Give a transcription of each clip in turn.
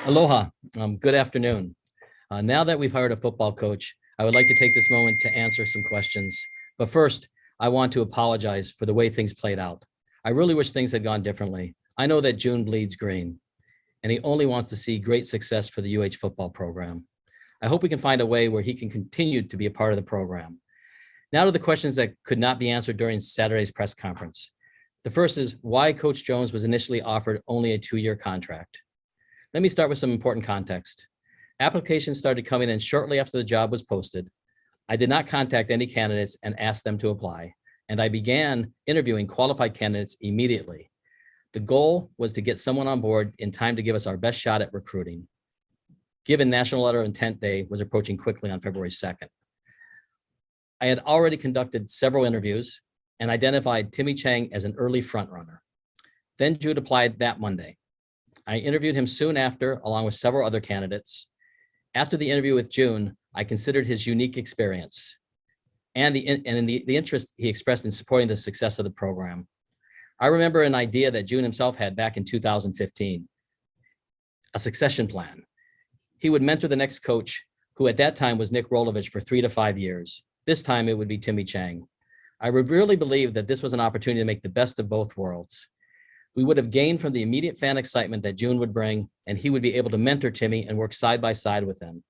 Aloha. Good afternoon. Now that we've hired a football coach, I would like to take this moment to answer some questions. But first, I want to apologize for the way things played out. I really wish things had gone differently. I know that June bleeds green, and he only wants to see great success for the UH football program. I hope we can find a way where he can continue to be a part of the program. Now to the questions that could not be answered during Saturday's press conference. The first is why Coach Jones was initially offered only a 2-year contract. Let me start with some important context. Applications started coming in shortly after the job was posted. I did not contact any candidates and ask them to apply, and I began interviewing qualified candidates immediately. The goal was to get someone on board in time to give us our best shot at recruiting, given National Letter of Intent Day was approaching quickly on February 2nd. I had already conducted several interviews and identified Timmy Chang as an early frontrunner. Then Jude applied that Monday. I interviewed him soon after, along with several other candidates. After the interview with June, I considered his unique experience and the interest he expressed in supporting the success of the program. I remember an idea that June himself had back in 2015, a succession plan. He would mentor the next coach, who at that time was Nick Rolovich, for 3 to 5 years. This time it would be Timmy Chang. I really believed that this was an opportunity to make the best of both worlds. We would have gained from the immediate fan excitement that June would bring, and he would be able to mentor Timmy and work side by side with him.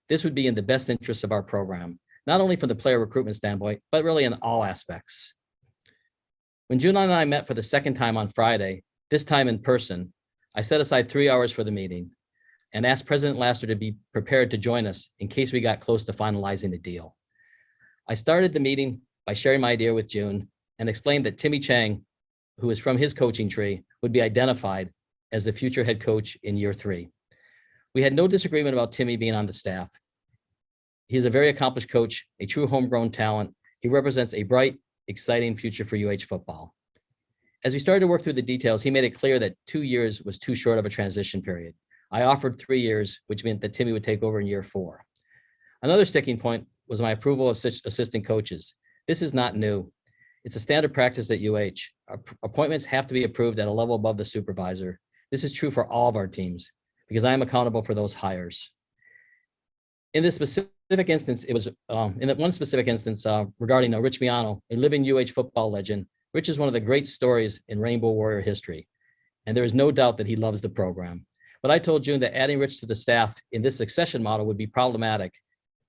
This would be in the best interest of our program, not only from the player recruitment standpoint, but really in all aspects. When June and I met for the second time on Friday, this time in person, I set aside 3 hours for the meeting and asked President Laster to be prepared to join us in case we got close to finalizing the deal. I started the meeting by sharing my idea with June and explained that Timmy Chang, who is from his coaching tree, would be identified as the future head coach in year 3. We had no disagreement about Timmy being on the staff. He's a very accomplished coach, a true homegrown talent. He represents a bright, exciting future for UH football. As we started to work through the details, he made it clear that 2 years was too short of a transition period. I offered 3 years, which meant that Timmy would take over in year 4. Another sticking point was my approval of such assistant coaches. This is not new. It's a standard practice at UH. Appointments have to be approved at a level above the supervisor. This is true for all of our teams because I am accountable for those hires. In this specific instance, it was in that one specific instance regarding Rich Miano, a living UH football legend. Rich is one of the great stories in Rainbow Warrior history, and there is no doubt that he loves the program. But I told June that adding Rich to the staff in this succession model would be problematic,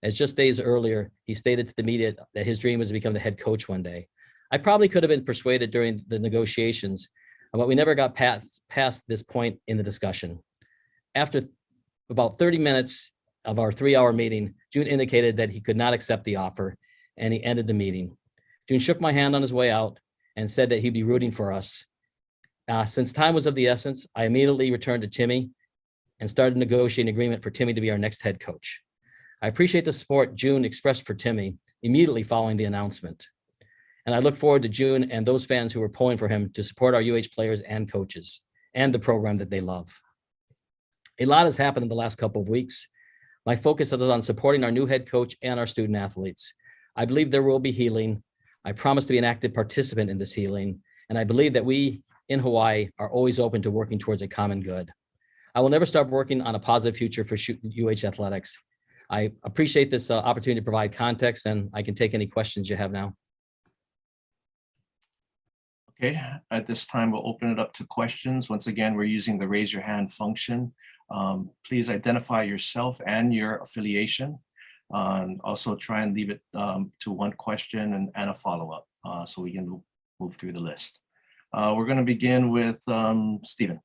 as just days earlier, he stated to the media that his dream was to become the head coach one day. I probably could have been persuaded during the negotiations, but we never got past this point in the discussion. After about 30 minutes of our 3-hour meeting, June indicated that he could not accept the offer, and he ended the meeting. June shook my hand on his way out and said that he'd be rooting for us. Since time was of the essence, I immediately returned to Timmy and started negotiating an agreement for Timmy to be our next head coach. I appreciate the support June expressed for Timmy immediately following the announcement. And I look forward to June and those fans who were pulling for him to support our UH players and coaches and the program that they love. A lot has happened in the last couple of weeks. My focus is on supporting our new head coach and our student athletes. I believe there will be healing. I promise to be an active participant in this healing. And I believe that we in Hawaii are always open to working towards a common good. I will never stop working on a positive future for UH athletics. I appreciate this opportunity to provide context, and I can take any questions you have now. Okay, at this time, we'll open it up to questions. Once again, we're using the raise your hand function. Please identify yourself and your affiliation. Also try and leave it to one question and a follow-up so we can move through the list. We're going to begin with Stephen.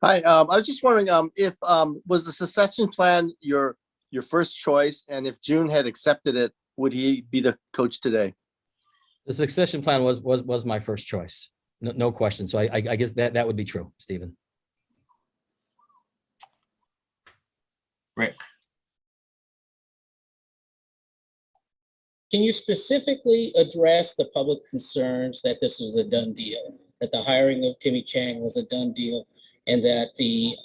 Hi, I was just wondering if was the succession plan your first choice, and if June had accepted it, would he be the coach today? The succession plan was my first choice, no question. So I guess that would be true, Stephen. Rick. Can you specifically address the public concerns that this was a done deal, that the hiring of Timmy Chang was a done deal, and that the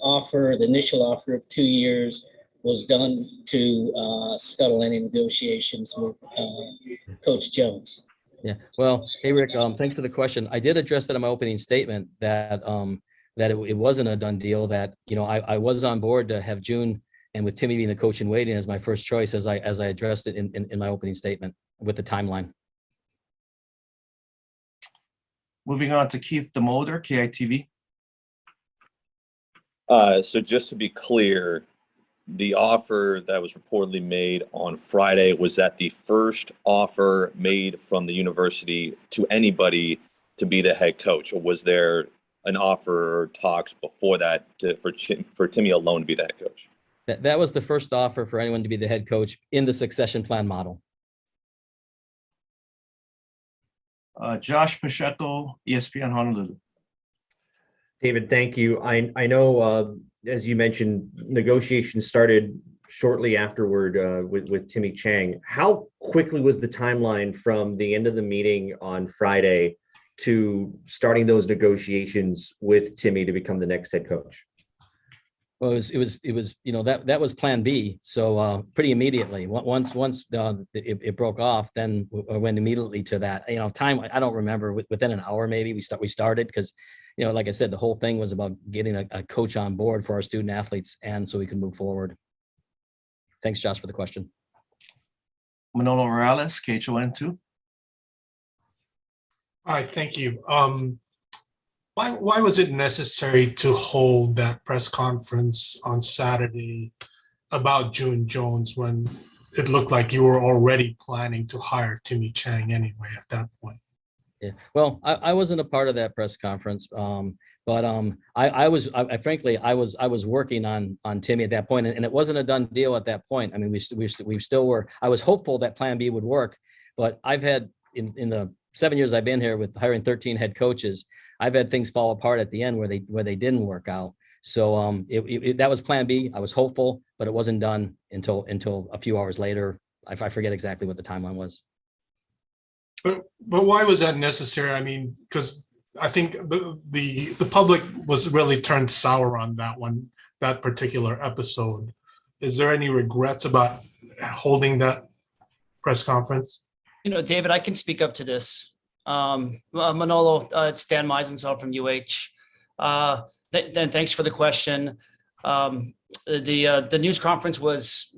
initial offer of 2 years was done to scuttle any negotiations with Coach Jones? Yeah, well, hey, Rick, thanks for the question. I did address that in my opening statement that that it wasn't a done deal, that, I was on board to have June, and with Timmy being the coach in waiting as my first choice, as I addressed it in my opening statement with the timeline. Moving on to Keith Demoder, KITV. So just to be clear, the offer that was reportedly made on Friday, was that the first offer made from the university to anybody to be the head coach, or was there an offer or talks before that for Timmy alone to be the head coach? That was the first offer for anyone to be the head coach in the succession plan model. Josh Pacheco, ESPN Honolulu. David, thank you. I know, as you mentioned, negotiations started shortly afterward with Timmy Chang. How quickly was the timeline from the end of the meeting on Friday to starting those negotiations with Timmy to become the next head coach? Well, it was that was plan B. So pretty immediately, once it broke off, then I went immediately to that. Time, I don't remember, within an hour maybe we started, because like I said, the whole thing was about getting a coach on board for our student athletes, and so we can move forward. Thanks, Josh, for the question. Manolo Morales, KHON2. Hi, thank you. Why was it necessary to hold that press conference on Saturday about June Jones when it looked like you were already planning to hire Timmy Chang anyway at that point? Yeah, well, I wasn't a part of that press conference, but I was working on Timmy at that point, and it wasn't a done deal at that point. I mean, we still were. I was hopeful that Plan B would work, but I've had in the 7 years I've been here with hiring 13 head coaches, I've had things fall apart at the end where they didn't work out. So that was Plan B. I was hopeful, but it wasn't done until a few hours later. I forget exactly what the timeline was. But why was that necessary? I mean, because I think the public was really turned sour on that particular episode. Is there any regrets about holding that press conference? David, I can speak up to this. Manolo, it's Dan Meisenthal from UH. Then thanks for the question. The news conference was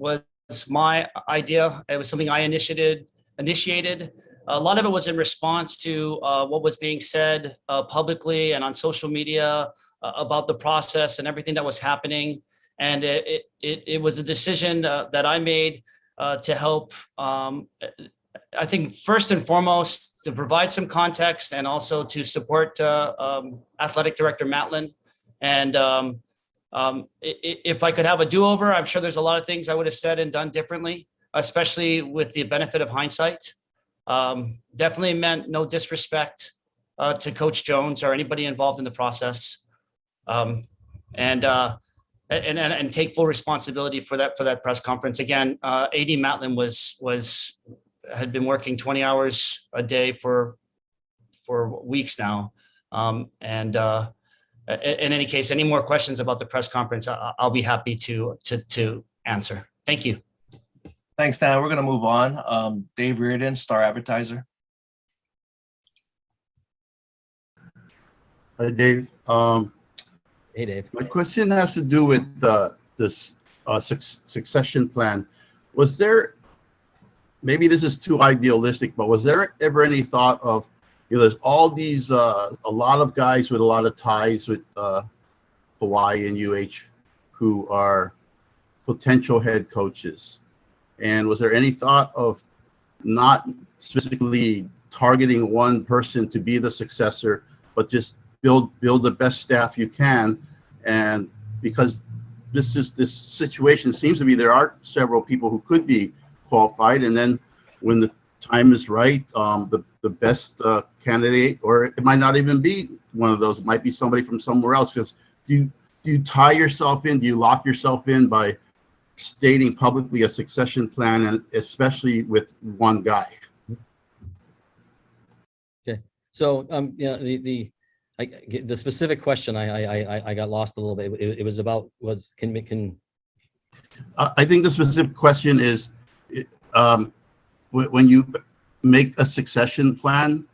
my idea. It was something I initiated. A lot of it was in response to what was being said publicly and on social media about the process and everything that was happening. And it was a decision that I made to help, I think, first and foremost, to provide some context and also to support Athletic Director Matlin. And if I could have a do-over, I'm sure there's a lot of things I would have said and done differently, especially with the benefit of hindsight. Definitely meant no disrespect to Coach Jones or anybody involved in the process, and take full responsibility for that press conference. Again, AD Matlin had been working 20 hours a day for weeks now. In any case, any more questions about the press conference, I'll be happy to answer. Thank you. Thanks, Dan. We're going to move on. Dave Reardon, Star Advertiser. Hi, Dave. Hey, Dave. My question has to do with this succession plan. Was there, maybe this is too idealistic, but was there ever any thought of, there's all these, a lot of guys with a lot of ties with Hawaii and UH who are potential head coaches. And was there any thought of not specifically targeting one person to be the successor, but just build the best staff you can? And because this situation seems to be, there are several people who could be qualified, and then when the time is right, the best candidate, or it might not even be one of those, it might be somebody from somewhere else. Because do you tie yourself in? Do you lock yourself in by stating publicly a succession plan, and especially with one guy? Okay, so the specific question I got lost a little bit. It was about I think the specific question is, when you make a succession plan,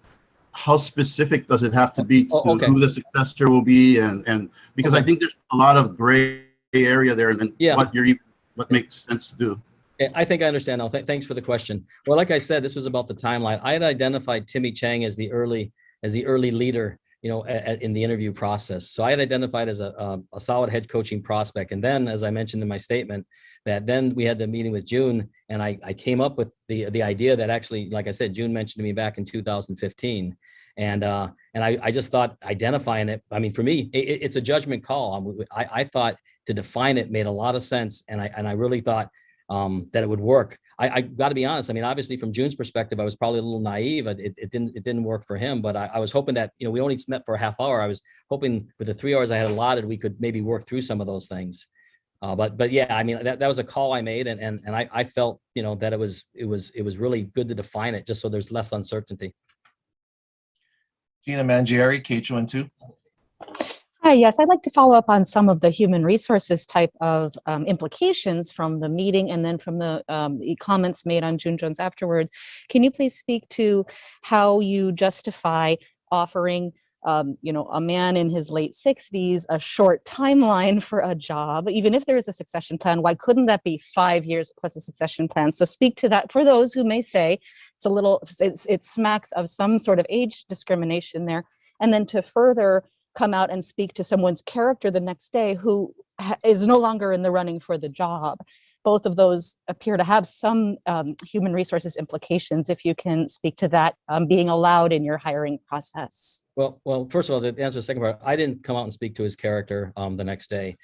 how specific does it have to be to Oh, okay. who the successor will be, and because I think there's a lot of gray area there, and Yeah. what makes sense to do. Yeah, I think I understand now. Thanks for the question. Well, like I said, this was about the timeline. I had identified Timmy Chang as the early leader, in the interview process. So I had identified as a solid head coaching prospect. And then, as I mentioned in my statement, that then we had the meeting with June, and I came up with the idea that actually, like I said, June mentioned to me back in 2015. And I just thought identifying it, I mean, for me, it's a judgment call. I thought to define it made a lot of sense. And I really thought that it would work. I got to be honest. I mean, obviously from June's perspective, I was probably a little naive. It didn't work for him, but I was hoping that, we only met for a half hour. I was hoping with the 3 hours I had allotted, we could maybe work through some of those things. But yeah, I mean, that was a call I made, and I felt, that it was really good to define it just so there's less uncertainty. Gina Mangieri, KHON2. Hi, yes, I'd like to follow up on some of the human resources type of implications from the meeting and then from the comments made on June Jones afterwards. Can you please speak to how you justify offering, a man in his late 60s a short timeline for a job? Even if there is a succession plan, why couldn't that be 5 years plus a succession plan? So speak to that for those who may say it smacks of some sort of age discrimination there. And then to further come out and speak to someone's character the next day who is no longer in the running for the job. Both of those appear to have some human resources implications. If you can speak to that being allowed in your hiring process. Well, first of all, to answer the second part, I didn't come out and speak to his character the next day.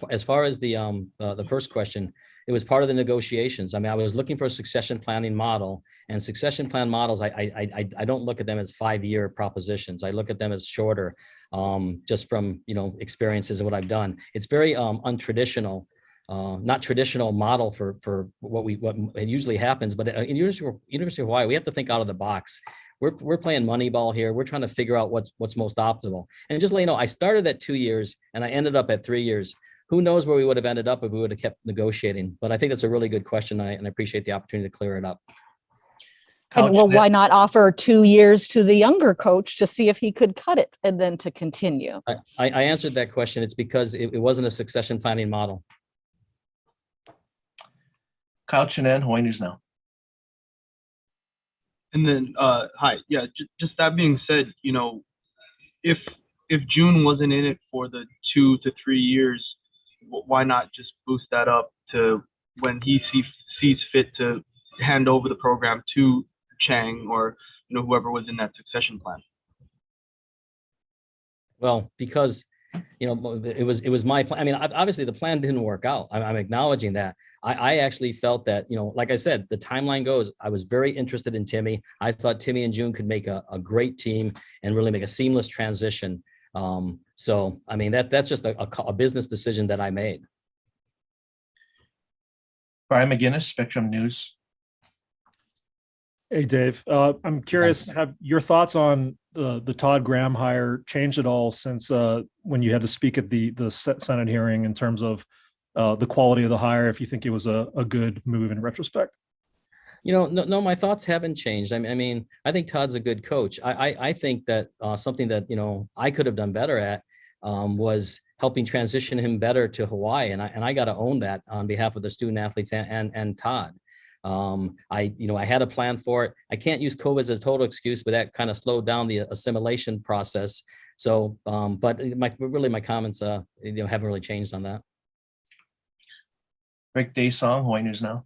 As far as the first question, it was part of the negotiations. I mean, I was looking for a succession planning model, and succession plan models, I don't look at them as 5-year propositions. I look at them as shorter, just from experiences and what I've done. It's very untraditional. Not traditional model for what it usually happens, but in University of Hawaii, we have to think out of the box. We're playing Moneyball here. We're trying to figure out what's most optimal. And just let you know, I started at 2 years and I ended up at 3 years. Who knows where we would have ended up if we would have kept negotiating? But I think that's a really good question, and I appreciate the opportunity to clear it up. Well, why not offer 2 years to the younger coach to see if he could cut it and then to continue? I answered that question. It's because it wasn't a succession planning model. Kyle Chinen, Hawaii News Now. And then, hi, yeah, just that being said, if June wasn't in it for the 2 to 3 years, why not just boost that up to when he sees fit to hand over the program to Chang or whoever was in that succession plan? Well, because it was my plan. I mean, obviously the plan didn't work out. I'm acknowledging that. I actually felt that, like I said, the timeline goes, I was very interested in Timmy. I thought Timmy and June could make a great team and really make a seamless transition. So, I mean, that's just a business decision that I made. Brian McGinnis, Spectrum News. Hey, Dave. I'm curious, have your thoughts on the Todd Graham hire changed at all since when you had to speak at the Senate hearing in terms of the quality of the hire, if you think it was a good move in retrospect? No, my thoughts haven't changed. I mean, I think Todd's a good coach. I think that something that, I could have done better at was helping transition him better to Hawaii. And I got to own that on behalf of the student athletes and Todd. I had a plan for it. I can't use COVID as a total excuse, but that kind of slowed down the assimilation process. So, but my comments, haven't really changed on that. Rick Daysong, Hawaii News Now.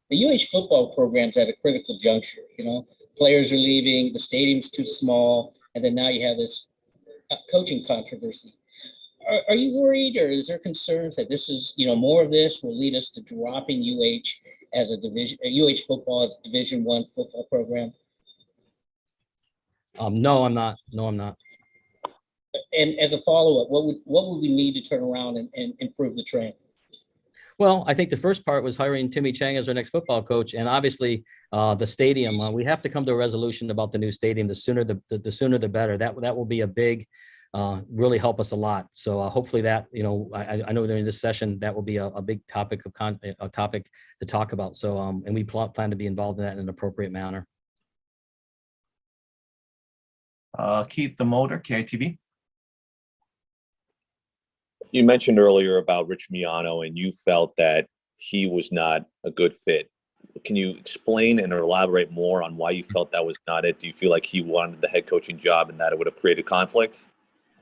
The UH football program's at a critical juncture. Players are leaving, the stadium's too small, and then now you have this coaching controversy. Are you worried, or is there concerns that this is, more of this will lead us to dropping UH as a division, UH football as a Division I football program? No, I'm not. No, I'm not. And as a follow-up, what would we need to turn around and improve the trend? Well, I think the first part was hiring Timmy Chang as our next football coach, and obviously the stadium. We have to come to a resolution about the new stadium. The sooner the better. That will be a big really help us a lot. So hopefully that, I know during this session, that will be a big topic a topic to talk about. So, and we plan to be involved in that in an appropriate manner. Keith the Motor, KITV. You mentioned earlier about Rich Miano, and you felt that he was not a good fit. Can you explain and elaborate more on why you felt that was not it? Do you feel like he wanted the head coaching job and that it would have created conflict?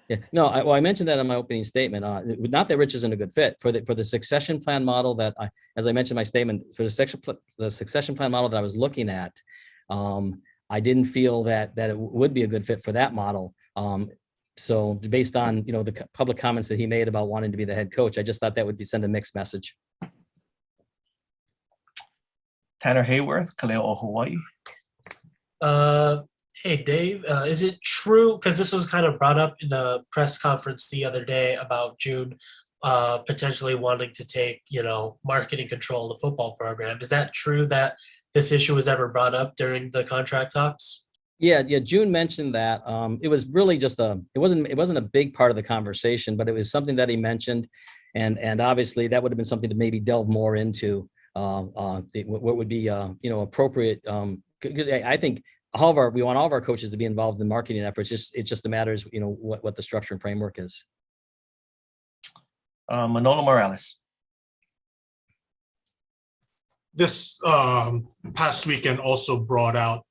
Yeah, no, I mentioned that in my opening statement. Not that Rich isn't a good fit for the succession plan model that as I mentioned in my statement, for the succession plan model that I was looking at, I didn't feel that it would be a good fit for that model. So based on the public comments that he made about wanting to be the head coach, I just thought that would send a mixed message. Tanner Hayworth, Kaleo, Hawaii. Hey, Dave, is it true, because this was kind of brought up in the press conference the other day about June potentially wanting to take, marketing control of the football program. Is that true that this issue was ever brought up during the contract talks? Yeah, June mentioned that. It was really just it wasn't a big part of the conversation, but it was something that he mentioned. And obviously that would have been something to maybe delve more into what would be, appropriate. Because I think we want all of our coaches to be involved in marketing efforts. It's just a matter of, what the structure and framework is. Manolo Morales. This past weekend also brought out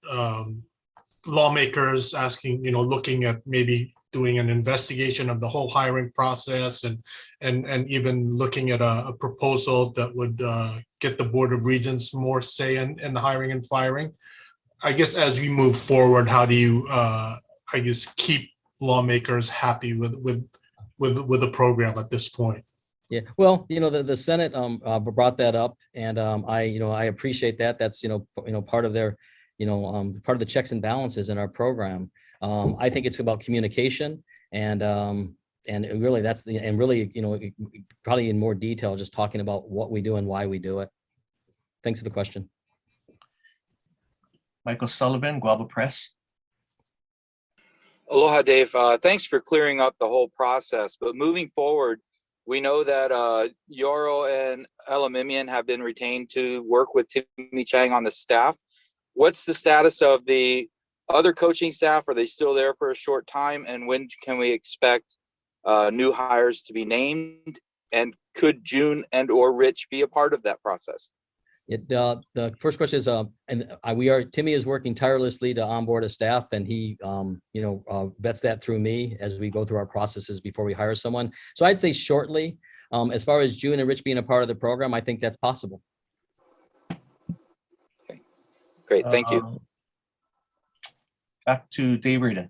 lawmakers asking, looking at maybe doing an investigation of the whole hiring process and even looking at a proposal that would get the Board of Regents more say in the hiring and firing. I guess as we move forward, how do you, keep lawmakers happy with the program at this point? Yeah, well, the Senate brought that up, and I appreciate that. That's part of their, part of the checks and balances in our program. I think it's about communication, and really probably in more detail, just talking about what we do and why we do it. Thanks for the question. Michael Sullivan, Guava Press. Aloha, Dave. Thanks for clearing up the whole process. But moving forward, we know that Yoro and Elamimian have been retained to work with Timmy Chang on the staff. What's the status of the other coaching staff? Are they still there for a short time? And when can we expect new hires to be named? And could June and or Rich be a part of that process? The first question is, Timmy is working tirelessly to onboard a staff, and he, vets that through me as we go through our processes before we hire someone. So I'd say shortly, as far as June and Rich being a part of the program, I think that's possible. Okay, great, thank you. Back to Dave Reardon.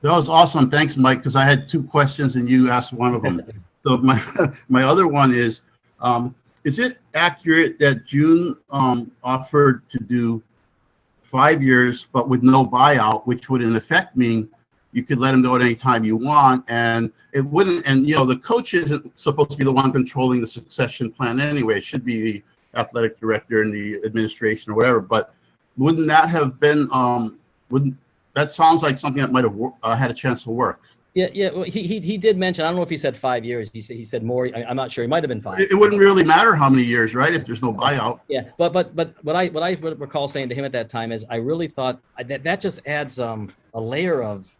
That was awesome. Thanks, Mike, because I had two questions and you asked one of them. So my other one is it accurate that June offered to do 5 years, but with no buyout, which would in effect mean you could let him go at any time you want, and it wouldn't, and the coach isn't supposed to be the one controlling the succession plan anyway. It should be the athletic director and the administration or whatever, but wouldn't that have been, that sounds like something that might have had a chance to work. Yeah. Well, he did mention, I don't know if he said 5 years. He said more. I'm not sure. He might have been 5. It wouldn't really matter how many years, right? If there's no buyout. Yeah, but what I recall saying to him at that time is I really thought that just adds a layer of,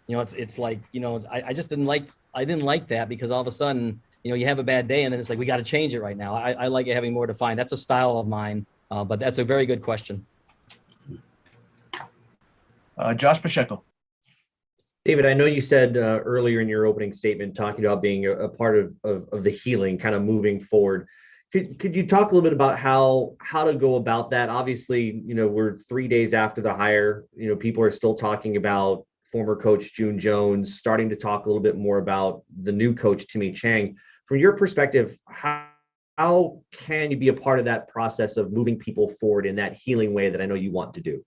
it's like, I just didn't like that, because all of a sudden, you have a bad day and then it's like, we got to change it right now. I like it having more defined. That's a style of mine, but that's a very good question. Josh Pacheco. David, I know you said earlier in your opening statement, talking about being a part of the healing, kind of moving forward. Could you talk a little bit about how to go about that? Obviously, we're 3 days after the hire. People are still talking about former coach June Jones, starting to talk a little bit more about the new coach, Timmy Chang. From your perspective, how can you be a part of that process of moving people forward in that healing way that I know you want to do?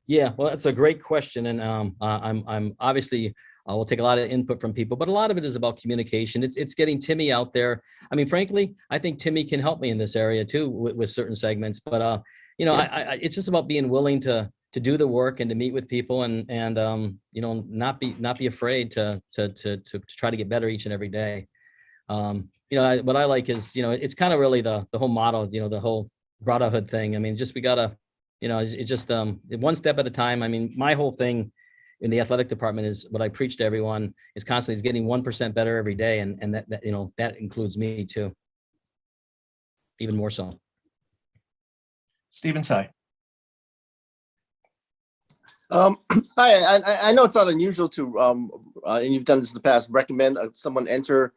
Yeah, well, that's a great question, and I'm obviously we'll take a lot of input from people, but a lot of it is about communication. It's getting Timmy out there. I mean, frankly, I think Timmy can help me in this area too with certain segments, but it's just about being willing to to do the work and to meet with people and you know, not be afraid to try to get better each and every day. You know, what I like is, you know, it's kind of really the whole motto, you know, the whole brotherhood thing. I mean, just, we gotta, you know, it's just one step at a time. I mean, my whole thing in the athletic department is what I preach to everyone is constantly is getting 1% better every day. And that, you know, that includes me too. Even more so. Stephen Tsai. Hi, I know it's not unusual to, and you've done this in the past, recommend someone enter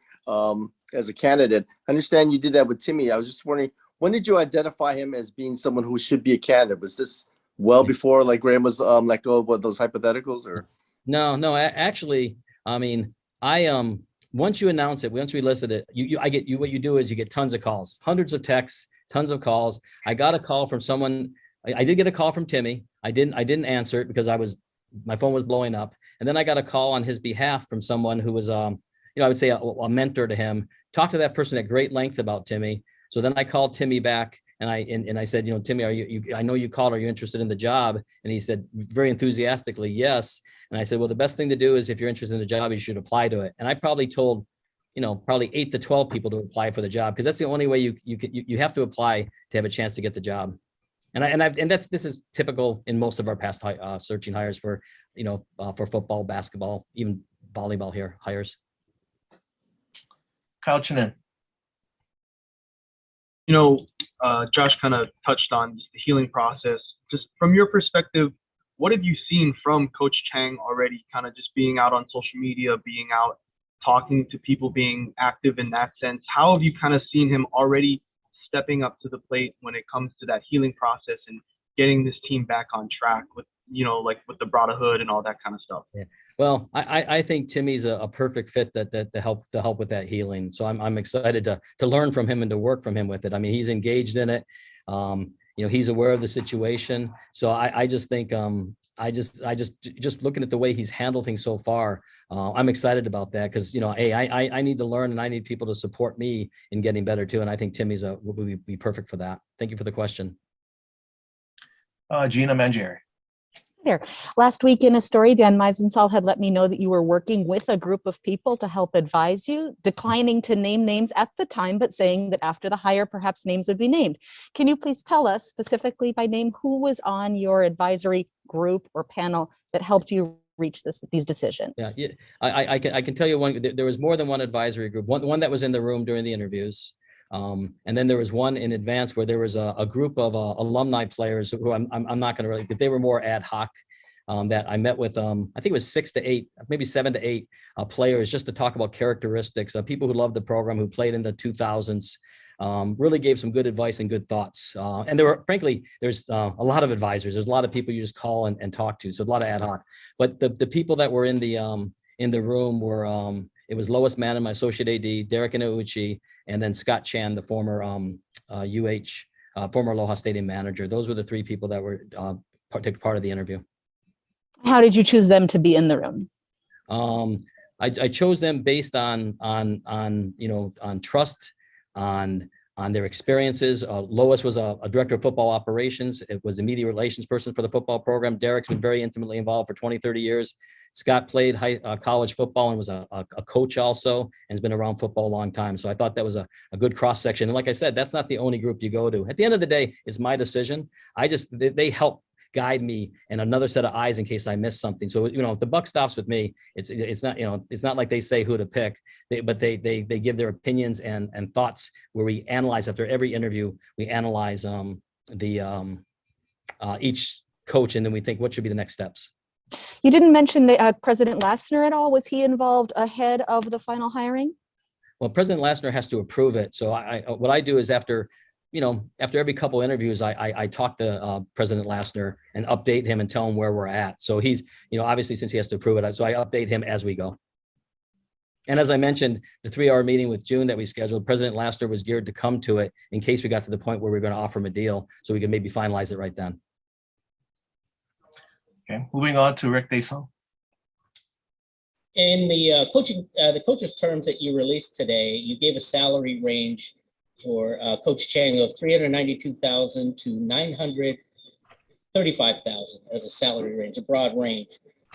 as a candidate. I understand you did that with Timmy. I was just wondering, when did you identify him as being someone who should be a candidate? Was this well before like Graham was let go of those hypotheticals, or? No, actually, I mean, once you announce it, once we listed it, what you do is you get tons of calls, hundreds of texts, tons of calls. I got a call from someone. I did get a call from Timmy. I didn't answer it because my phone was blowing up. And then I got a call on his behalf from someone who was, you know, I would say a mentor to him. Talked to that person at great length about Timmy. So then I called Timmy back and I said, you know, Timmy, I know you called. Are you interested in the job? And he said very enthusiastically, yes. And I said, well, the best thing to do is if you're interested in the job, you should apply to it. And I probably told, you know, probably 8 to 12 people to apply for the job, because that's the only way you have to apply to have a chance to get the job. And this is typical in most of our past searching hires for, you know, for football, basketball, even volleyball hires. Kyle Chinen. You know, Josh kind of touched on just the healing process. Just from your perspective, what have you seen from Coach Chang already, kind of just being out on social media, being out talking to people, being active in that sense? How have you kind of seen him already stepping up to the plate when it comes to that healing process and getting this team back on track with, you know, like with the brotherhood and all that kind of stuff? Yeah. Well, I think Timmy's a perfect fit to help with that healing. So I'm excited to learn from him and to work from him with it. I mean, he's engaged in it. You know, he's aware of the situation. So I just think just looking at the way he's handled things so far, I'm excited about that, because, you know, hey, I need to learn and I need people to support me in getting better too. And I think Timmy's would be perfect for that. Thank you for the question. Gina Mangieri. There. Last week in a story, Dan Meisenthal had let me know that you were working with a group of people to help advise you, declining to name names at the time, but saying that after the hire, perhaps names would be named. Can you please tell us specifically by name who was on your advisory group or panel that helped you reach these decisions? Yeah, I can tell you one. There was more than one advisory group. One that was in the room during the interviews. And then there was one in advance where there was a group of alumni players who I'm not going to really, but they were more ad hoc, that I met with, I think it was 6 to 8, maybe 7 to 8 players, just to talk about characteristics of people who loved the program, who played in the 2000s, really gave some good advice and good thoughts. And there's a lot of advisors. There's a lot of people you just call and talk to. So a lot of ad hoc, but the people that were in the room were, it was Lois Mann, my associate AD, Derek Inouchi, and then Scott Chan, the former former Aloha Stadium manager. Those were the 3 people that were took part of the interview. How did you choose them to be in the room? I chose them based on you know, on trust, on their experiences. Lois was a director of football operations. It was a media relations person for the football program. Derek's been very intimately involved for 20, 30 years. Scott played college football and was a coach also, and has been around football a long time. So I thought that was a good cross section. And like I said, that's not the only group you go to. At the end of the day, it's my decision. They help guide me and another set of eyes in case I miss something. So, you know, if the buck stops with me, it's not, you know, it's not like they say who to pick, but they give their opinions and thoughts, where we analyze after every interview. We analyze each coach, and then we think what should be the next steps. You didn't mention President Lassner at all. Was he involved ahead of the final hiring? Well, President Lassner has to approve it. So what I do is after every couple interviews, I talk to President Lassner and update him and tell him where we're at. So he's, you know, obviously since he has to approve it, so I update him as we go. And as I mentioned, the 3-hour meeting with June that we scheduled, President Lassner was geared to come to it in case we got to the point where we were going to offer him a deal, so we could maybe finalize it right then. Okay, moving on to Rick Dason. In the coach's terms that you released today, you gave a salary range for Coach Chang of $392,000 to 35,000 as a salary range, a broad range.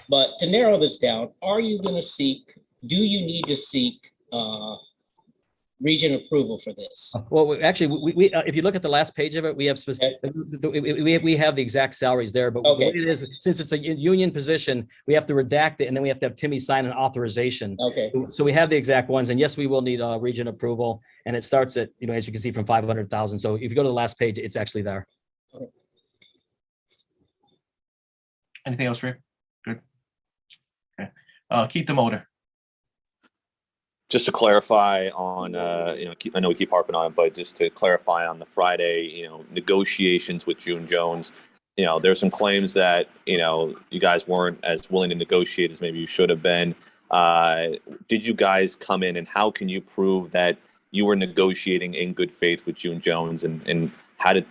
But to narrow this down, do you need to seek region approval for this? Well, actually, if you look at the last page of it, we have we have the exact salaries there. But the way it is, since it's a union position, we have to redact it, and then we have to have Timmy sign an authorization. Okay. So we have the exact ones, and yes, we will need region approval, and it starts at, as you can see, from 500,000. So if you go to the last page, it's actually there. Okay. Anything else, Rick? Good. Okay. Keith the Motor. Just to clarify on, I know we keep harping on it, but just to clarify on the Friday, negotiations with June Jones, there's some claims that, you guys weren't as willing to negotiate as maybe you should have been. Did you guys come in, and how can you prove that you were negotiating in good faith with June Jones, and how did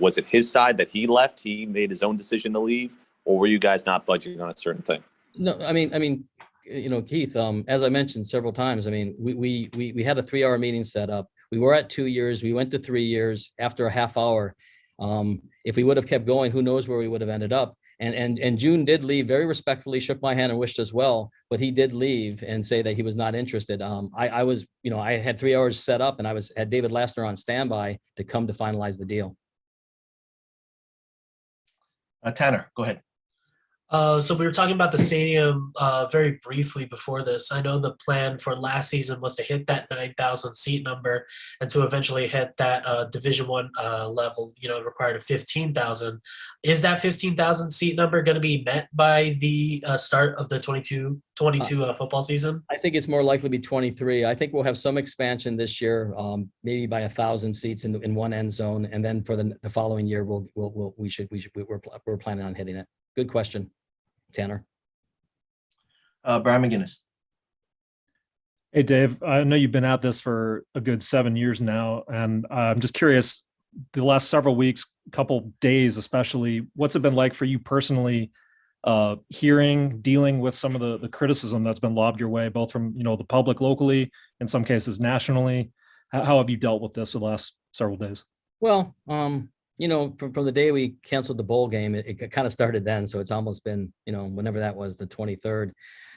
was it his side that he left? He made his own decision to leave, or were you guys not budgeting on a certain thing? No, I mean, Keith, as I mentioned several times, we had a 3-hour meeting set up. We were at 2 years. We went to 3 years after a half hour. If we would have kept going, who knows where we would have ended up. And June did leave very respectfully, shook my hand and wished us well, but he did leave and say that he was not interested. I was, I had 3 hours set up, and I had David Lassner on standby to come to finalize the deal. Tanner, go ahead. So we were talking about the stadium very briefly before this. I know the plan for last season was to hit that 9,000 seat number and to eventually hit that Division I level, required of 15,000. Is that 15,000 seat number going to be met by the start of the 22 football season? I think it's more likely to be 23. I think we'll have some expansion this year, maybe by 1,000 seats in one end zone, and then for the following year, we're planning on hitting it. Good question, Tanner. Brian McGinnis. Hey, Dave, I know you've been at this for a good 7 years now, and I'm just curious, the last several weeks, couple days especially, what's it been like for you personally, dealing with some of the criticism that's been lobbed your way, both from, the public locally, in some cases nationally? How have you dealt with this the last several days? Well, from the day we canceled the bowl game, it kind of started then. So it's almost been, whenever that was, the 23rd.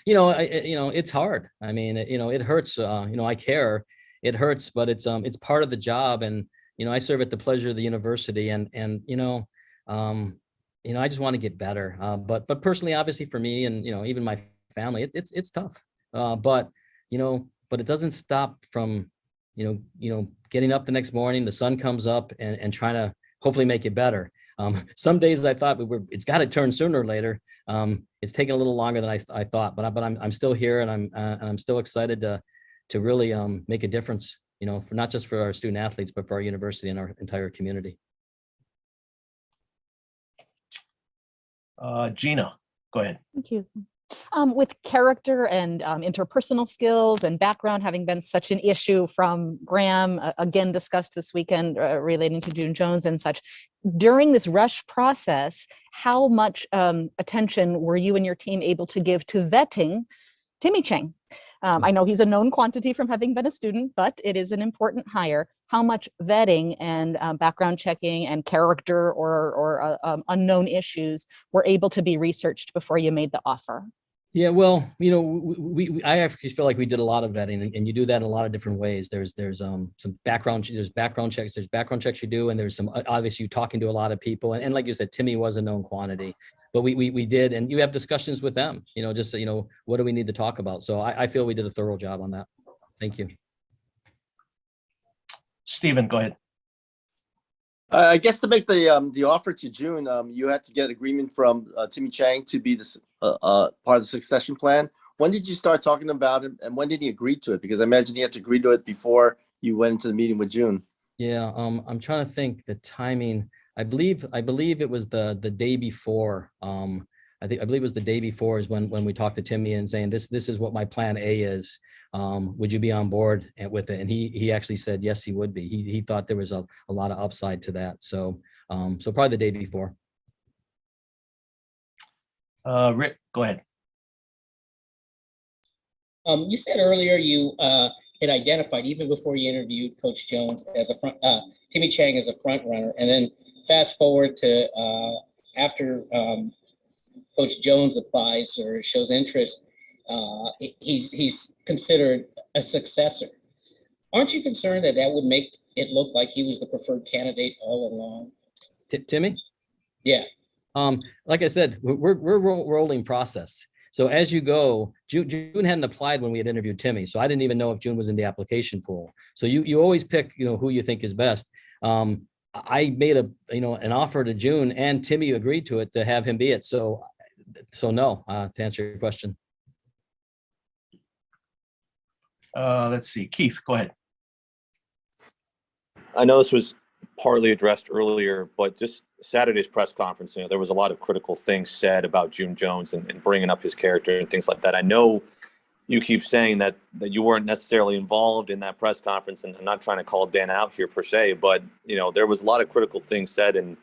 It's hard. I mean, it hurts. I care. It hurts, but it's part of the job. And I serve at the pleasure of the university, and I just want to get better. But personally, obviously, for me, and even my family, it's tough. But it doesn't stop from getting up the next morning. The sun comes up, and trying to hopefully make it better. Some days I thought it's got to turn sooner or later. It's taking a little longer than I thought, but I'm still here, and I'm still excited to really make a difference, for not just for our student athletes, but for our university and our entire community. Gina, go ahead. Thank you. With character and interpersonal skills and background having been such an issue from Graham, again discussed this weekend relating to June Jones and such, during this rush process, how much attention were you and your team able to give to vetting Timmy Chang? I know he's a known quantity from having been a student, but it is an important hire. How much vetting and background checking and character or unknown issues were able to be researched before you made the offer? Yeah, well, I actually feel like we did a lot of vetting, and you do that in a lot of different ways. There's some background checks. There's background checks you do, and there's some obviously you talking to a lot of people, and like you said, Timmy was a known quantity, but we did, and you have discussions with them. Just what do we need to talk about? So I feel we did a thorough job on that. Thank you. Stephen, go ahead. I guess to make the offer to June, you had to get agreement from Timmy Chang to be this part of the succession plan. When did you start talking about it, and when did he agree to it? Because I imagine he had to agree to it before you went into the meeting with June. Yeah, I'm trying to think the timing. I believe it was the day before. I believe it was the day before is when we talked to Timmy and saying this is what my plan A is. Would you be on board with it? And he actually said yes, he would be. He thought there was a lot of upside to that. So probably the day before. Rick, go ahead. You said earlier you had identified, even before you interviewed Coach Jones, as Timmy Chang as a front runner, and then fast forward to after Coach Jones applies or shows interest, he's considered a successor. Aren't you concerned that that would make it look like he was the preferred candidate all along? Timmy? Yeah. Like I said, we're rolling process. So as you go, June hadn't applied when we had interviewed Timmy, so I didn't even know if June was in the application pool. So you always pick, who you think is best. I made an offer to June, and Timmy agreed to it to have him be it. So no, to answer your question. Let's see, Keith, go ahead. I know this was partly addressed earlier, but just Saturday's press conference, there was a lot of critical things said about June Jones and bringing up his character and things like that. I know you keep saying that you weren't necessarily involved in that press conference, and I'm not trying to call Dan out here per se, but there was a lot of critical things said in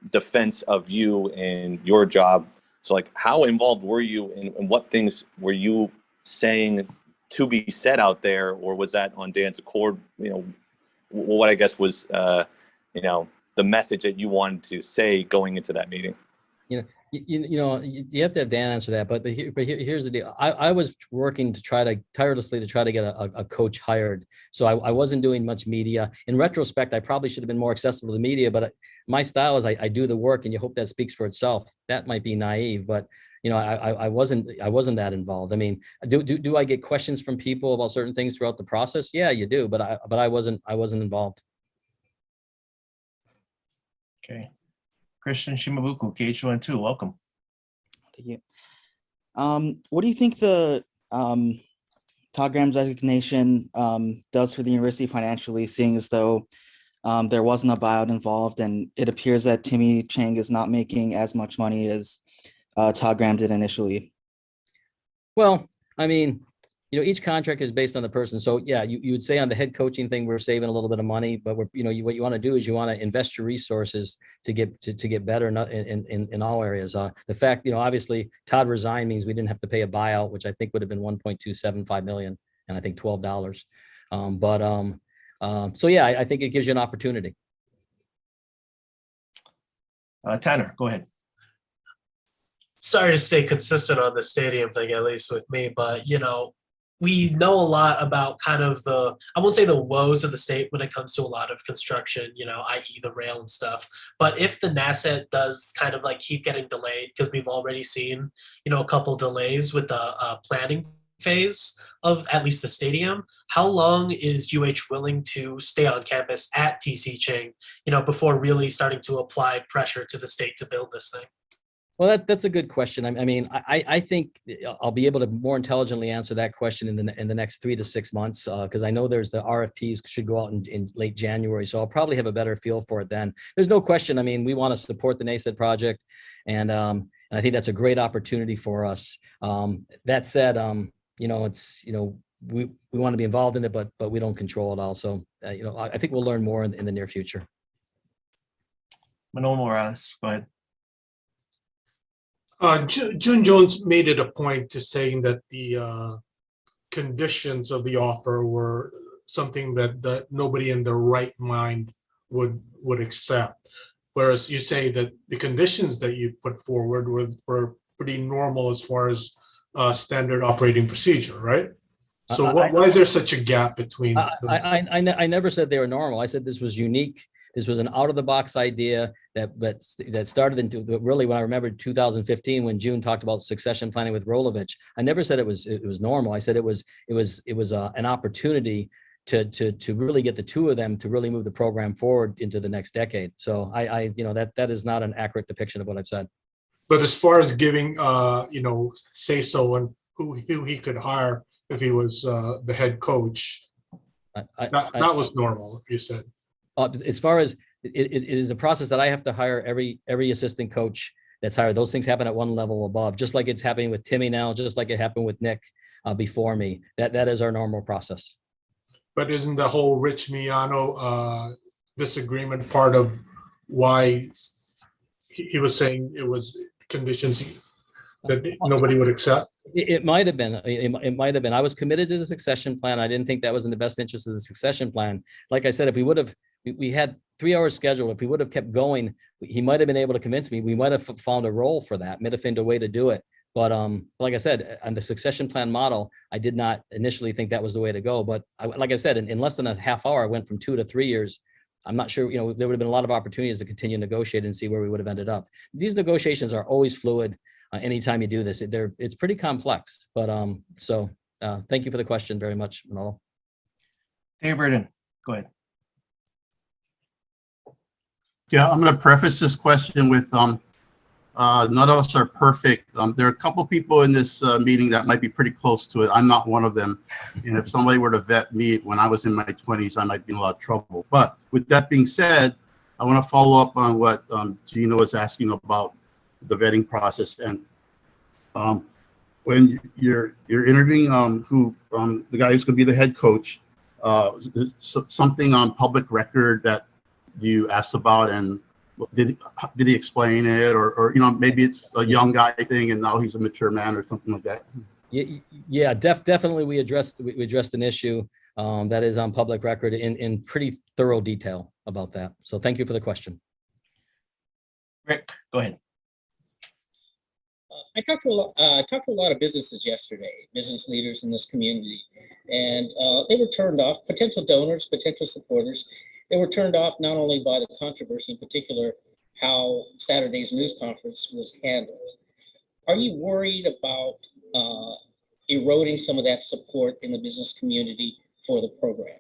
defense of you and your job. So like, how involved were you and what things were you saying to be said out there, or was that on Dan's accord? What I guess was the message that you wanted to say going into that meeting? You have to have Dan answer that, but here's the deal. I was working tirelessly to try to get a coach hired. So I wasn't doing much media. In retrospect, I probably should have been more accessible to the media, but my style is I do the work, and you hope that speaks for itself. That might be naive, but I wasn't that involved. I mean, do I get questions from people about certain things throughout the process? Yeah, you do, but I wasn't involved. Okay. Christian Shimabuku, KH1-2, welcome. Thank you. What do you think the Todd Graham's resignation does for the university financially, seeing as though there wasn't a buyout involved, and it appears that Timmy Chang is not making as much money as Todd Graham did initially? Well, I mean, each contract is based on the person. So yeah, you would say on the head coaching thing, we're saving a little bit of money, but what you want to do is you want to invest your resources to get better in all areas. The fact, obviously Todd resigned means we didn't have to pay a buyout, which I think would have been $1.275 million, and I think $12. So yeah, I think it gives you an opportunity. Tanner, go ahead. Sorry to stay consistent on the stadium thing, at least with me, but we know a lot about kind of I won't say the woes of the state when it comes to a lot of construction, i.e. the rail and stuff. But if the NASET does kind of like keep getting delayed, because we've already seen, a couple delays with the planning phase of at least the stadium, how long is UH willing to stay on campus at TC Chang, before really starting to apply pressure to the state to build this thing? Well, that's a good question. I mean, I think I'll be able to more intelligently answer that question in the next 3 to 6 months, because I know there's the RFPs should go out in late January, so I'll probably have a better feel for it then. There's no question. I mean, we want to support the NASET project, and I think that's a great opportunity for us. That said, it's we want to be involved in it, but we don't control it all. So I think we'll learn more in the near future. Manolo Morales, go ahead. June Jones made it a point to saying that the conditions of the offer were something that nobody in their right mind would accept. Whereas you say that the conditions that you put forward were pretty normal as far as standard operating procedure, right? So why is there such a gap between them? I never said they were normal. I said this was unique. This was an out-of-the-box idea that started into really when I remember 2015 when June talked about succession planning with Rolovich. I never said it was normal. I said it was an opportunity to really get the two of them to really move the program forward into the next decade. So that is not an accurate depiction of what I've said. But as far as giving say so and who he could hire if he was the head coach, that was normal, you said. As far as it is a process that I have to hire every assistant coach that's hired. Those things happen at one level above, just like it's happening with Timmy now, just like it happened with Nick before me. That is our normal process. But isn't the whole Rich Miano disagreement part of why he was saying it was conditions that nobody would accept? It might have been. It might have been. I was committed to the succession plan. I didn't think that was in the best interest of the succession plan. Like I said, if we would have, we had 3 hours scheduled. If we would have kept going, he might have been able to convince me. We might have found a role for that, might have found a way to do it. But like I said, on the succession plan model, I did not initially think that was the way to go. But like I said, in less than a half hour, I went from 2 to 3 years. I'm not sure, there would have been a lot of opportunities to continue to negotiate and see where we would have ended up. These negotiations are always fluid. Anytime you do this, it's pretty complex. But thank you for the question very much, Manolo. Dave Verdon, go ahead. Yeah, I'm going to preface this question with none of us are perfect. There are a couple people in this meeting that might be pretty close to it. I'm not one of them. And if somebody were to vet me when I was in my 20s, I might be in a lot of trouble. But with that being said, I want to follow up on what Gina was asking about the vetting process. And when you're interviewing the guy who's going to be the head coach, something on public record that you asked about, and did he explain it, or maybe it's a young guy thing and now he's a mature man or something like that? Yeah, definitely we addressed an issue that is on public record in pretty thorough detail about that. So thank you for the question. Rick, go ahead. I talked to a lot of businesses yesterday, business leaders in this community, and they were turned off, potential donors, potential supporters. They were turned off not only by the controversy, in particular, how Saturday's news conference was handled. Are you worried about eroding some of that support in the business community for the program?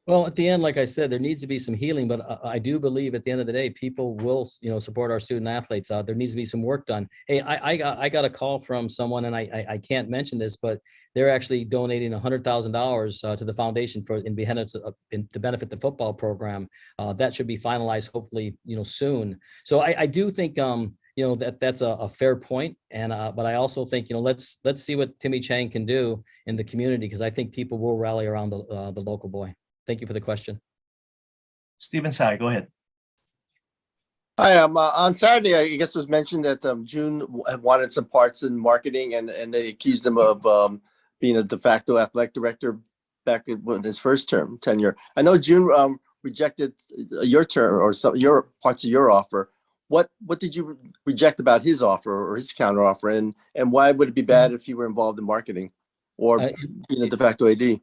Well, at the end, like I said, there needs to be some healing, but I do believe at the end of the day, people will, support our student athletes. There needs to be some work done. Hey, I got a call from someone, and I can't mention this, but they're actually donating $100,000 to the foundation to benefit the football program. That should be finalized hopefully, soon. So I do think, that's a fair point. And but I also think, let's see what Timmy Chang can do in the community, because I think people will rally around the local boy. Thank you for the question. Stephen Tsai, go ahead. Hi, on Saturday, I guess it was mentioned that June had wanted some parts in marketing, and they accused him of being a de facto athletic director back in his first tenure. I know June rejected your term or some your parts of your offer. What did you reject about his offer or his counter offer, and why would it be bad if you were involved in marketing or being a de facto AD?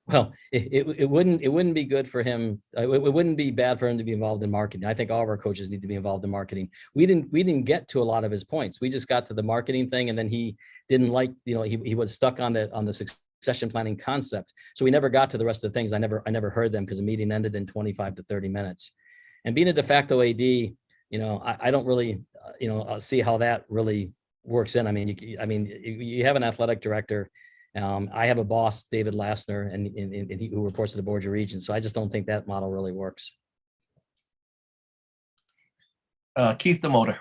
Well, it wouldn't be good for him. It wouldn't be bad for him to be involved in marketing. I think all of our coaches need to be involved in marketing. We didn't get to a lot of his points. We just got to the marketing thing, and then he didn't like, he was stuck on the succession planning concept. So we never got to the rest of the things. I never heard them because the meeting ended in 25 to 30 minutes. And being a de facto AD, I don't really, see how that really works in. I mean, you have an athletic director. I have a boss, David Lassner, and who reports to the Board of Regents. So I just don't think that model really works. Keith the Motor.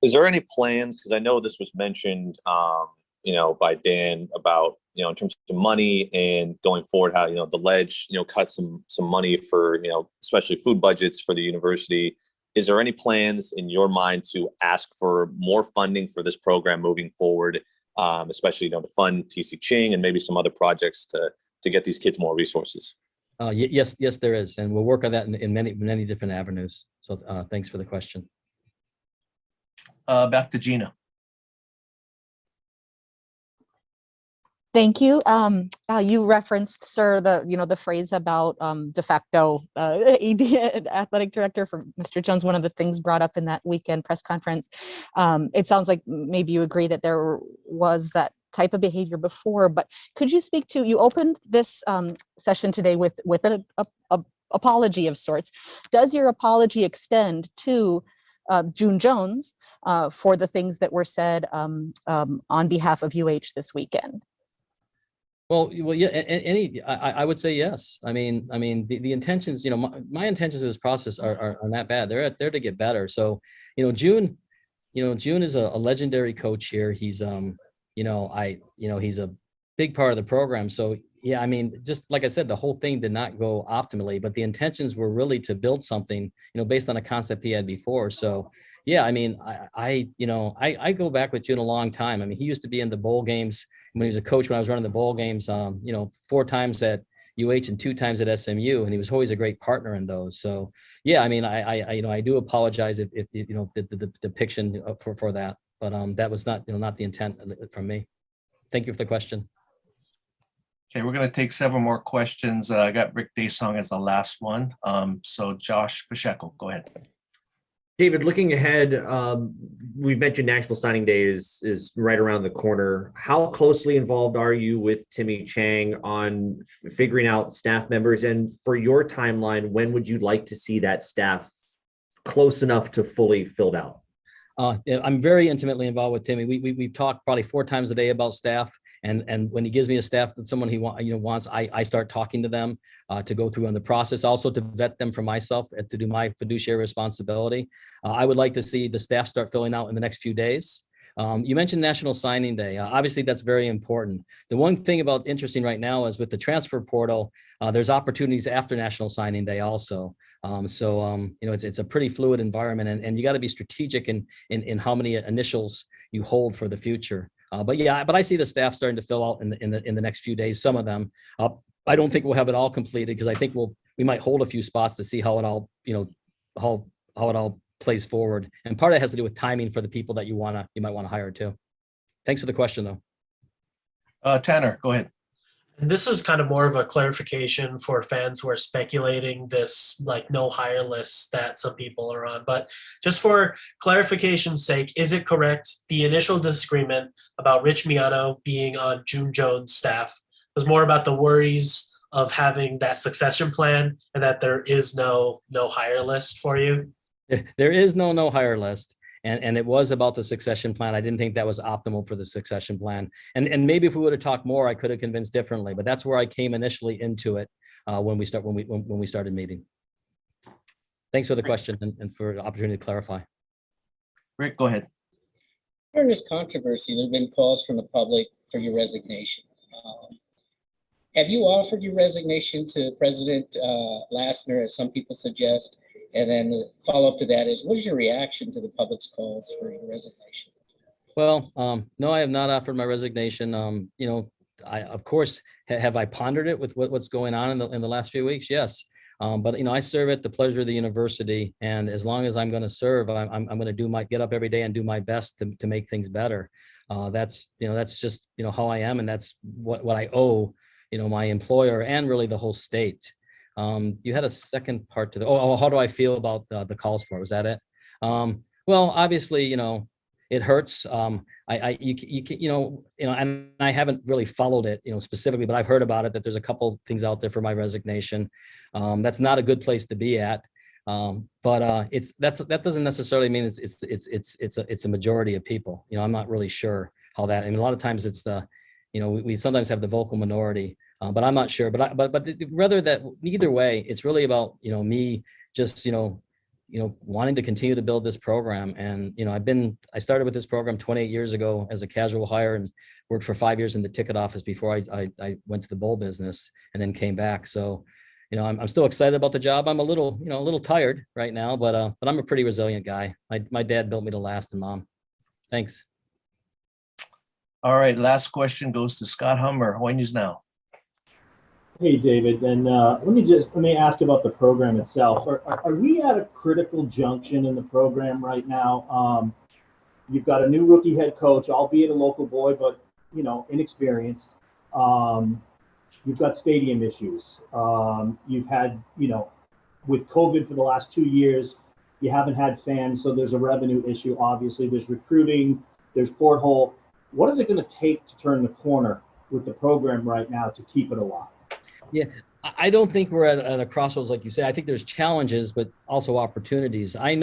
Is there any plans? Because I know this was mentioned, by Dan about, in terms of money and going forward, how, the Ledge, cut some money for, especially food budgets for the university. Is there any plans in your mind to ask for more funding for this program moving forward? Especially, to fund TC Ching and maybe some other projects to get these kids more resources? Yes, there is. And we'll work on that in many different avenues. So thanks for the question. Back to Gina. Thank you. You referenced, sir, the phrase about de facto AD athletic director for Mr. Jones. One of the things brought up in that weekend press conference. It sounds like maybe you agree that there was that type of behavior before, but could you speak to, you opened this session today with an apology of sorts. Does your apology extend to June Jones for the things that were said on behalf of UH this weekend? Well, yeah. I would say yes. I mean, the intentions. My intentions of this process are not bad. They're there to get better. So, June is a legendary coach here. He's he's a big part of the program. So yeah, just like I said, the whole thing did not go optimally, but the intentions were really to build something, based on a concept he had before. So, Yeah, I mean, I go back with June a long time. I mean, he used to be in the bowl games when he was a coach, when I was running the bowl games, 4 times at UH and 2 times at SMU, and he was always a great partner in those. So yeah, I mean, I do apologize if the depiction for that, but that was not the intent from me. Thank you for the question. Okay, we're going to take several more questions. I got Rick Daysong as the last one. So Josh Pacheco, go ahead. David, looking ahead, we've mentioned National Signing Day is right around the corner. How closely involved are you with Timmy Chang on figuring out staff members? And for your timeline, when would you like to see that staff close enough to fully filled out? Yeah, I'm very intimately involved with Timmy. We've talked probably 4 times a day about staff. And when he gives me a staff that someone he wants, I start talking to them to go through on the process, also to vet them for myself, to do my fiduciary responsibility. I would like to see the staff start filling out in the next few days. You mentioned National Signing Day. Obviously, that's very important. The one thing about interesting right now is with the transfer portal, there's opportunities after National Signing Day also. It's a pretty fluid environment, and you got to be strategic in how many initials you hold for the future. But I see the staff starting to fill out in the next few days. Some of them. I don't think we'll have it all completed because I think we might hold a few spots to see how it all how it all plays forward. And part of it has to do with timing for the people that you might want to hire too. Thanks for the question though. Tanner, go ahead. And this is kind of more of a clarification for fans who are speculating this like no hire list that some people are on. But just for clarification's sake, is it correct the initial disagreement about Rich Miano being on June Jones' staff was more about the worries of having that succession plan and that there is no hire list for you? There is no hire list. And it was about the succession plan. I didn't think that was optimal for the succession plan. And maybe if we would have talked more, I could have convinced differently. But that's where I came initially into it when we started meeting. Thanks for the question and for the opportunity to clarify. Rick, go ahead. During this controversy, there have been calls from the public for your resignation. Have you offered your resignation to President Lassner, as some people suggest? And then the follow-up to that is, what is your reaction to the public's calls for your resignation? Well, no, I have not offered my resignation. I, of course, have I pondered it with what's going on in the last few weeks? Yes. But I serve at the pleasure of the university, and as long as I'm going to serve, I'm going to get up every day and do my best to make things better. That's just how I am, and that's what I owe my employer and really the whole state. You had a second part to how do I feel about the calls for? Was that it? Well, obviously, it hurts. And I haven't really followed it, specifically, but I've heard about it, that there's a couple things out there for my resignation. That's not a good place to be at. But that doesn't necessarily mean it's a majority of people. I'm not really sure how that. I mean, a lot of times it's we sometimes have the vocal minority. But I'm not sure. But rather that either way, it's really about me just wanting to continue to build this program. And I started with this program 28 years ago as a casual hire and worked for 5 years in the ticket office before I went to the bowl business and then came back. So I'm still excited about the job. I'm a little tired right now, but I'm a pretty resilient guy. My dad built me to last, and Mom. Thanks. All right, last question goes to Scott Hummer, Hawaii News Now. Hey, David, and let me ask about the program itself. Are we at a critical junction in the program right now? You've got a new rookie head coach, albeit a local boy, but inexperienced. You've got stadium issues. You've had, with COVID for the last 2 years, you haven't had fans, so there's a revenue issue. Obviously, there's recruiting, there's porthole. What is it going to take to turn the corner with the program right now to keep it alive? Yeah, I don't think we're at a crossroads like you say. I think there's challenges, but also opportunities. I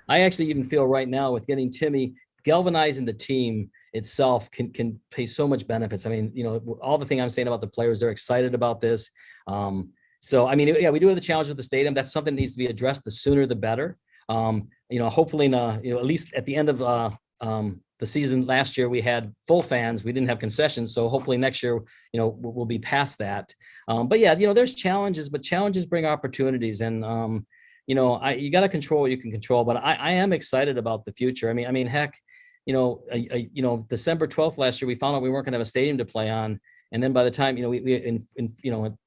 actually even feel right now with getting Timmy, galvanizing the team itself can pay so much benefits. I mean, all the thing I'm saying about the players, they're excited about this. So, I mean, yeah, we do have the challenge with the stadium. That's something that needs to be addressed. The sooner, the better. Hopefully, at least at the end of the season last year, we had full fans. We didn't have concessions. So hopefully next year, we'll be past that. But yeah, there's challenges, but challenges bring opportunities. And, you got to control what you can control, but I am excited about the future. I mean, heck, December 12th last year, we found out we weren't going to have a stadium to play on. And then by the time,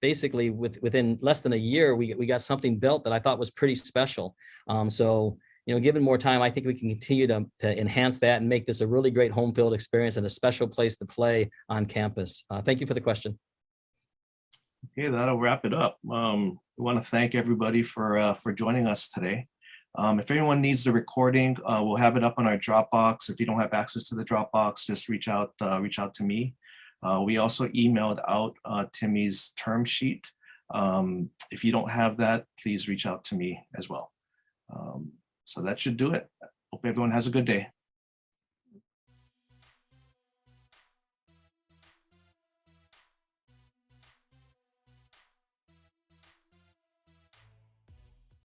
basically within less than a year, we got something built that I thought was pretty special. So, given more time, I think we can continue to enhance that and make this a really great home field experience and a special place to play on campus. Thank you for the question. Okay, that'll wrap it up. We want to thank everybody for joining us today. If anyone needs the recording, we'll have it up on our Dropbox. If you don't have access to the Dropbox, just reach out to me. We also emailed out Timmy's term sheet. If you don't have that, please reach out to me as well. So that should do it. Hope everyone has a good day.